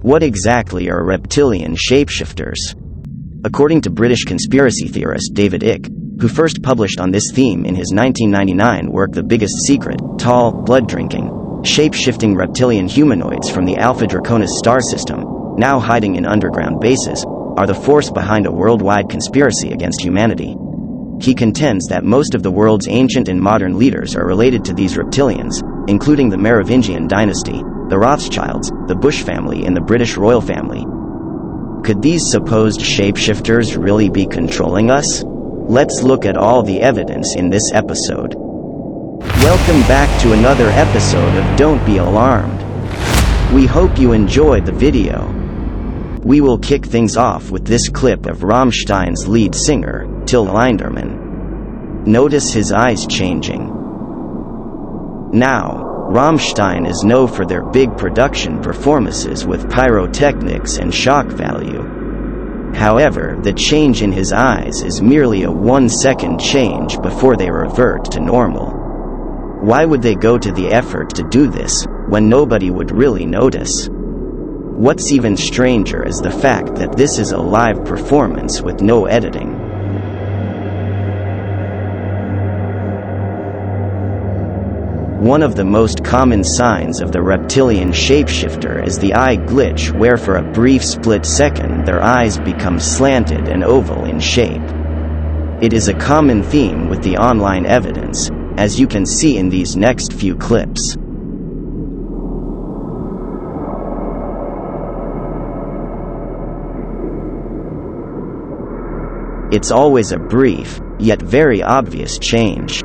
What exactly are reptilian shapeshifters? According to British conspiracy theorist David Icke, who first published on this theme in his 1999 work The Biggest Secret, tall, blood-drinking, shape-shifting reptilian humanoids from the Alpha Draconis star system, now hiding in underground bases, are the force behind a worldwide conspiracy against humanity. He contends that most of the world's ancient and modern leaders are related to these reptilians, including the Merovingian dynasty, the Rothschilds, the Bush family, and the British royal family. Could these supposed shapeshifters really be controlling us? Let's look at all the evidence in this episode. Welcome back to another episode of Don't Be Alarmed. We hope you enjoyed the video. We will kick things off with this clip of Rammstein's lead singer, Till Lindemann. Notice his eyes changing. Now, Rammstein is known for their big production performances with pyrotechnics and shock value. However, the change in his eyes is merely a 1-second change before they revert to normal. Why would they go to the effort to do this, when nobody would really notice? What's even stranger is the fact that this is a live performance with no editing. One of the most common signs of the reptilian shapeshifter is the eye glitch, where for a brief split second their eyes become slanted and oval in shape. It is a common theme with the online evidence, as you can see in these next few clips. It's always a brief, yet very obvious change.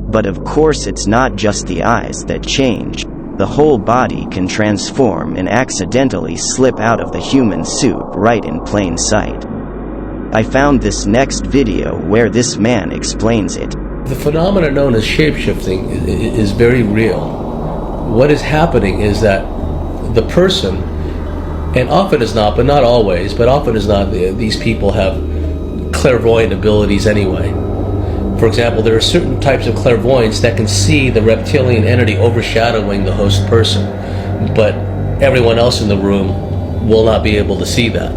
But of course it's not just the eyes that change. The whole body can transform and accidentally slip out of the human suit right in plain sight. I found this next video where this man explains it. The phenomenon known as shapeshifting is very real. What is happening is that the person, and often is not, but not always, but often is not, these people have clairvoyant abilities anyway. For example, there are certain types of clairvoyance that can see the reptilian entity overshadowing the host person, but everyone else in the room will not be able to see that.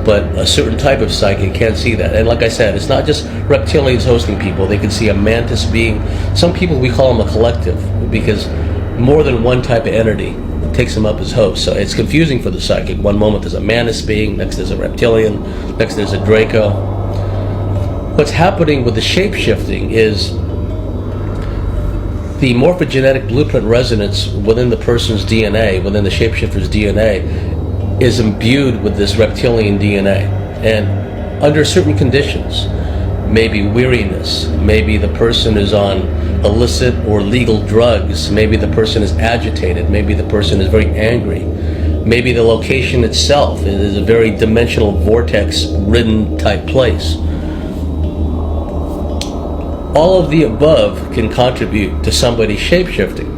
But a certain type of psychic can see that. And like I said, it's not just reptilians hosting people. They can see a mantis being. Some people, we call them a collective, because more than one type of entity takes them up as hosts. So it's confusing for the psychic. One moment there's a mantis being, next there's a reptilian, next there's a Draco. What's happening with the shape-shifting is the morphogenetic blueprint resonance within the person's DNA, within the shapeshifter's DNA, is imbued with this reptilian DNA. And under certain conditions, maybe weariness, maybe the person is on illicit or legal drugs, maybe the person is agitated, maybe the person is very angry, maybe the location itself is a very dimensional vortex-ridden type place. All of the above can contribute to somebody shape-shifting.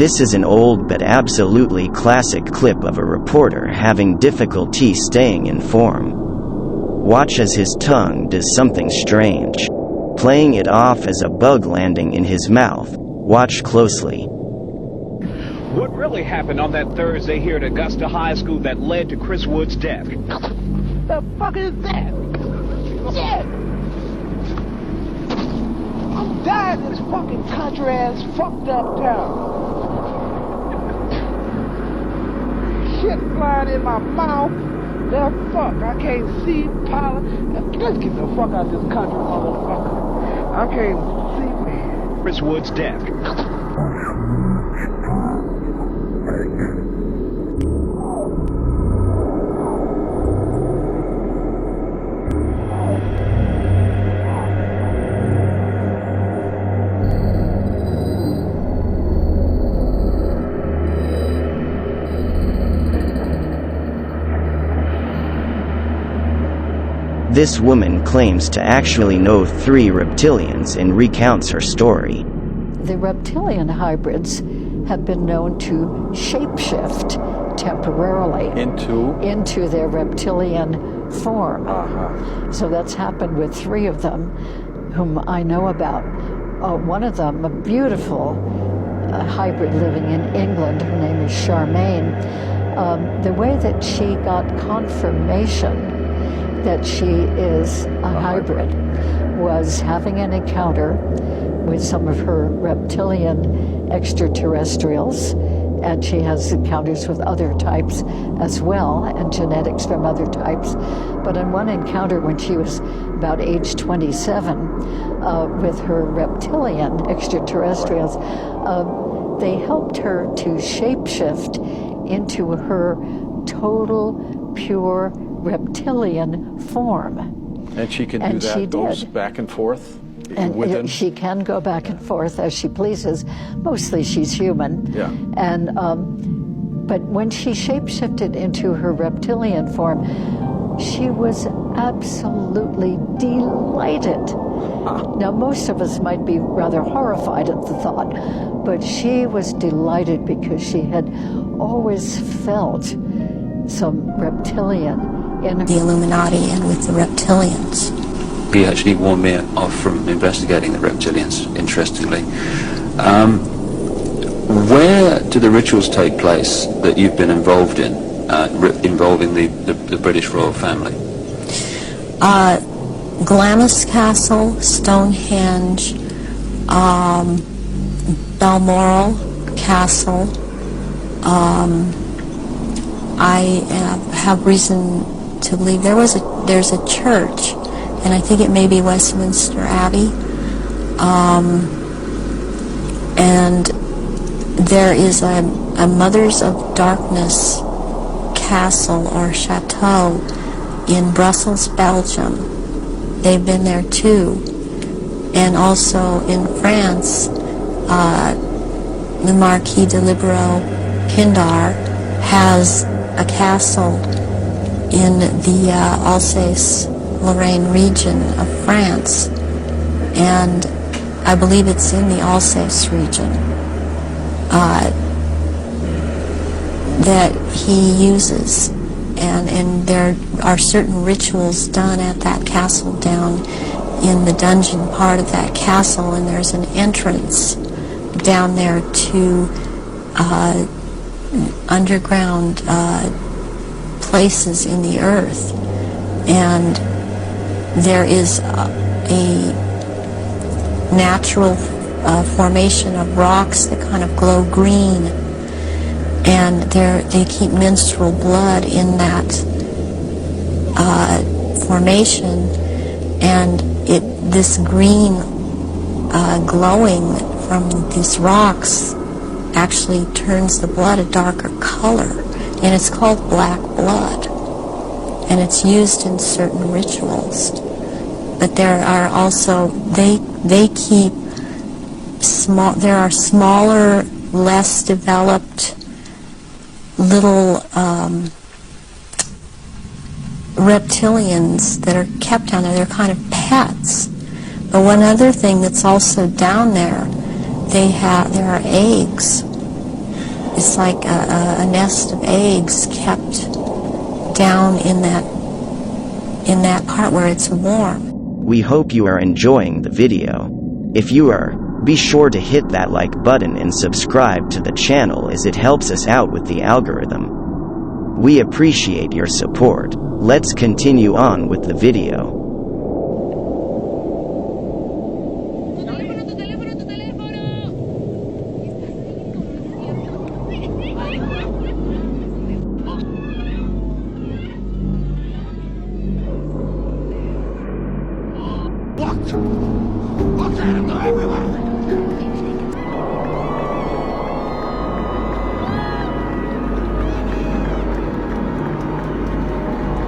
This is an old but absolutely classic clip of a reporter having difficulty staying in form. Watch as his tongue does something strange, playing it off as a bug landing in his mouth. Watch closely. What really happened on that Thursday here at Augusta High School that led to Chris Wood's death? The fuck is that? Shit! I'm dying in this fucking country-ass fucked up town. Shit flying in my mouth. The fuck, I can't see pilot. Let's get the fuck out of this country, motherfucker. I can't see me. Chris Wood's death. This woman claims to actually know 3 reptilians and recounts her story. The reptilian hybrids have been known to shapeshift temporarily into their reptilian form. So that's happened with 3 of them whom I know about. One of them, a beautiful hybrid living in England, her name is Charmaine. The way that she got confirmation that she is a hybrid was having an encounter with some of her reptilian extraterrestrials, and she has encounters with other types as well, and genetics from other types. But in one encounter when she was about age 27 with her reptilian extraterrestrials, they helped her to shapeshift into her total, pure reptilian form. And she can do that, goes back and forth? And she can go back and forth as she pleases. Mostly she's human. Yeah. And but when she shapeshifted into her reptilian form, she was absolutely delighted. Now, most of us might be rather horrified at the thought, but she was delighted because she had always felt some reptilian in the Illuminati and with the reptilians. He actually warned me off from investigating the reptilians, interestingly. Where do the rituals take place that you've been involved in, involving the British royal family? Glamis Castle, Stonehenge, Balmoral Castle. I have reason to believe there's a church, and I think it may be Westminster Abbey, and there is a Mothers of Darkness castle or chateau in Brussels, Belgium. They've been there too, and also in France, the Marquis de Libero-Pindar has a castle in the Alsace-Lorraine region of France, and I believe it's in the Alsace region that he uses, and there are certain rituals done at that castle down in the dungeon part of that castle, and there's an entrance down there to underground places in the earth, and there is a natural formation of rocks that kind of glow green, and they keep menstrual blood in that formation, and this green glowing from these rocks actually turns the blood a darker color, and it's called black blood, and it's used in certain rituals. But there are also, they keep small, there are smaller, less developed little reptilians that are kept down there. They're kind of pets. But one other thing that's also down there, there are eggs It's like a nest of eggs kept down in that part where it's warm. We hope you are enjoying the video. If you are, be sure to hit that like button and subscribe to the channel as it helps us out with the algorithm. We appreciate your support. Let's continue on with the video.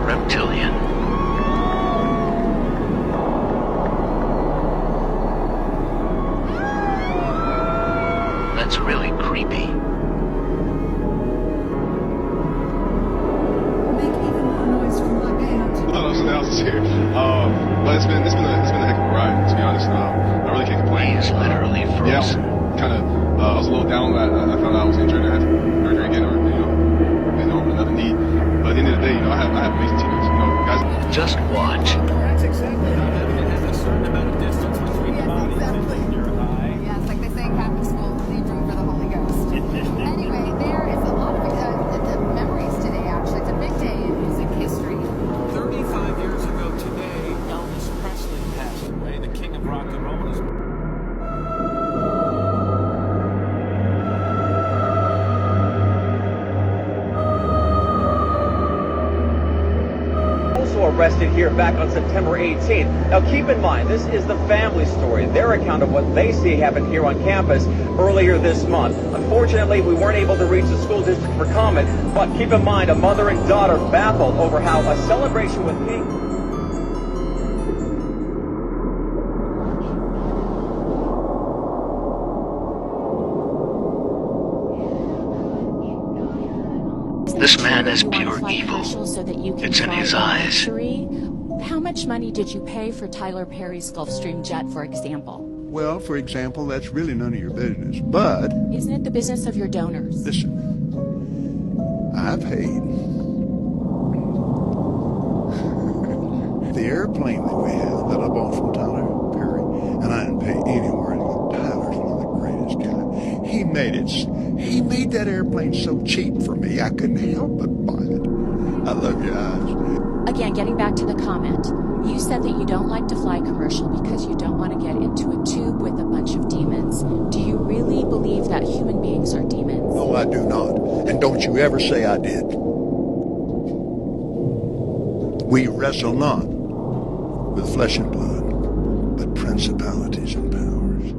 Reptilian. That's really creepy. Make even more noise from my band. Oh, so else is here. But it's been a heck of a ride, to be honest. I really can't complain. He's literally frozen. Yeah, kind of. I was a little down that I found out I was injured and I had surgery again, or been over another knee. But at the end of the day, I have amazing teammates. Guys. Just watch. That's exactly how it has a certain amount of distance between the bodies. Exactly. Yeah, it's like they say in Catholic school, leave room for the Holy Ghost. Anyway, there is a lot of memories today, actually. It's a big day in music history. 35 years ago today, Elvis Presley passed away, the king of rock and roll. Arrested here back on September 18th. Now keep in mind, this is the family story, their account of what they see happened here on campus earlier this month. Unfortunately, we weren't able to reach the school district for comment, but keep in mind, a mother and daughter baffled over how a celebration with pink. This man is pure evil. It's in his eyes. How much money did you pay for Tyler Perry's Gulfstream jet, for example? Well, for example, that's really none of your business, but... Isn't it the business of your donors? Listen, I paid. The airplane that we have that I bought from Tyler Perry, and I didn't pay anywhere. Tyler's one of the greatest guys. He made that airplane so cheap for me, I couldn't help but buy it. I love your eyes. Again, getting back to the comment, you said that you don't like to fly commercial because you don't want to get into a tube with a bunch of demons. Do you really believe that human beings are demons? No, I do not. And don't you ever say I did. We wrestle not with flesh and blood, but principalities and powers.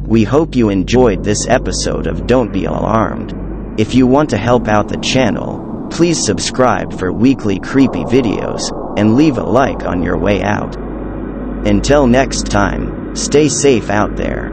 We hope you enjoyed this episode of Don't Be Alarmed. If you want to help out the channel, please subscribe for weekly creepy videos, and leave a like on your way out. Until next time, stay safe out there.